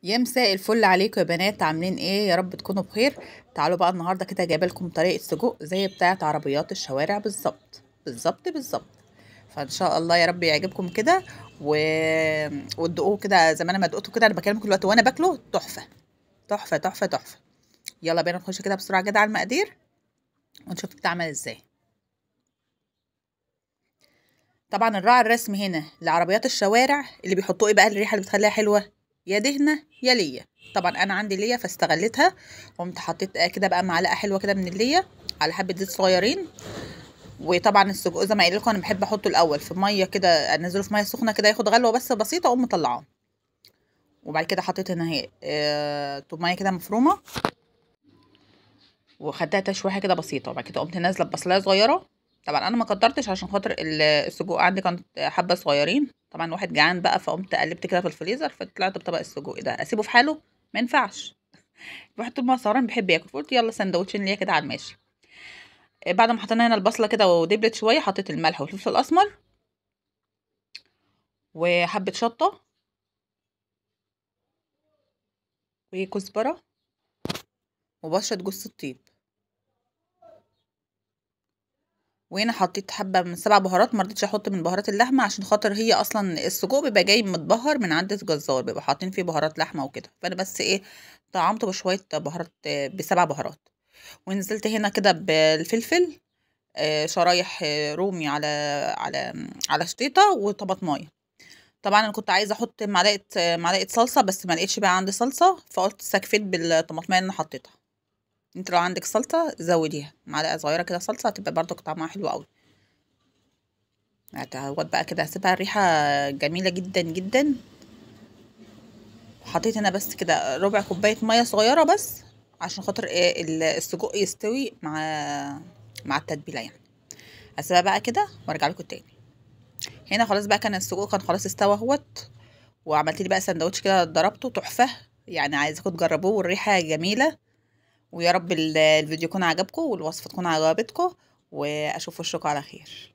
يا مساء الفل عليكم يا بنات، عاملين ايه؟ يا رب تكونوا بخير. تعالوا بقى النهارده كده جايبه لكم طريقه سجق زي بتاعه عربيات الشوارع بالظبط بالظبط بالظبط. فان شاء الله يا رب يعجبكم كده و... وتدوقوه كده زي ما انا ما دقته كده. انا بكلمكم دلوقتي وانا باكله تحفه تحفه تحفه تحفه. يلا بينا نخش كده بسرعه كده على المقادير ونشوف بتعمل ازاي. طبعا الراعي الرسمي هنا لعربيات الشوارع اللي بيحطوا ايه بقى الريحه اللي بتخليها حلوه؟ يا دهنه يا ليا. طبعا انا عندي ليا فاستغلتها، قمت حطيت كده بقى معلقه حلوه كده من الليا على حبه زيت صغيرين. وطبعا السجق زي ما قايل لكم انا بحب احطه الاول في ميه كده، انزله في ميه سخنه كده ياخد غلوه بس بسيطه اقوم مطلعاه. وبعد كده حطيت هنا اهي توميه كده مفرومه وخدتها تشويحه كده بسيطه. وبعد كده قمت نازله ببصلايه صغيره. طبعا انا ما كترتش عشان خاطر السجق عندي كان حبه صغيرين. طبعا الواحد جعان بقى فقمت قلبت كده في الفريزر فطلعت بطبق السجق ده اسيبه في حاله؟ ما ينفعش. الواحد طول ما هو سهران بيحب ياكل، فقلت يلا سندوتشين ليا كده على الماشي. بعد ما حطينا هنا البصله كده ودبلت شويه حطيت الملح والفلفل الاسمر وحبه شطه وكزبره وبشره جوز الطيب. وهنا حطيت حبه من 7 بهارات، ما رضيتش احط من بهارات اللحمه عشان خاطر هي اصلا السجق بيبقى جاي متبهر من عند الجزار، بيبقى حاطين فيه بهارات لحمه وكده، فانا بس ايه طعمته بشويه بهارات ب7 بهارات. ونزلت هنا كده بالفلفل شرايح رومي على شطيطه وطماطمايه. طبعا انا كنت عايزه احط معلقه صلصه بس ما لقيتش بقى عندي صلصه، فقلت استكفيت بالطماطمايه اللي انا حطيتها. انت لو عندك صلصه زوديها معلقه صغيره كده صلصه هتبقى برضو طعمها حلو قوي. هتعود بقى كده هسيبها الريحه جميله جدا جدا. حطيت هنا بس كده ربع كوبايه ميه صغيره بس عشان خاطر ايه السجق يستوي مع التتبيله يعني. هسيبها بقى كده وارجع لكم تاني. هنا خلاص بقى كان السجق كان خلاص استوى اهوت. وعملت لي بقى سندوتش كده ضربته تحفه، يعني عايزاكم تجربوه والريحه جميله. ويا رب الفيديو يكون عجبكم والوصفه تكون عجبتكم، واشوف وشكم على خير.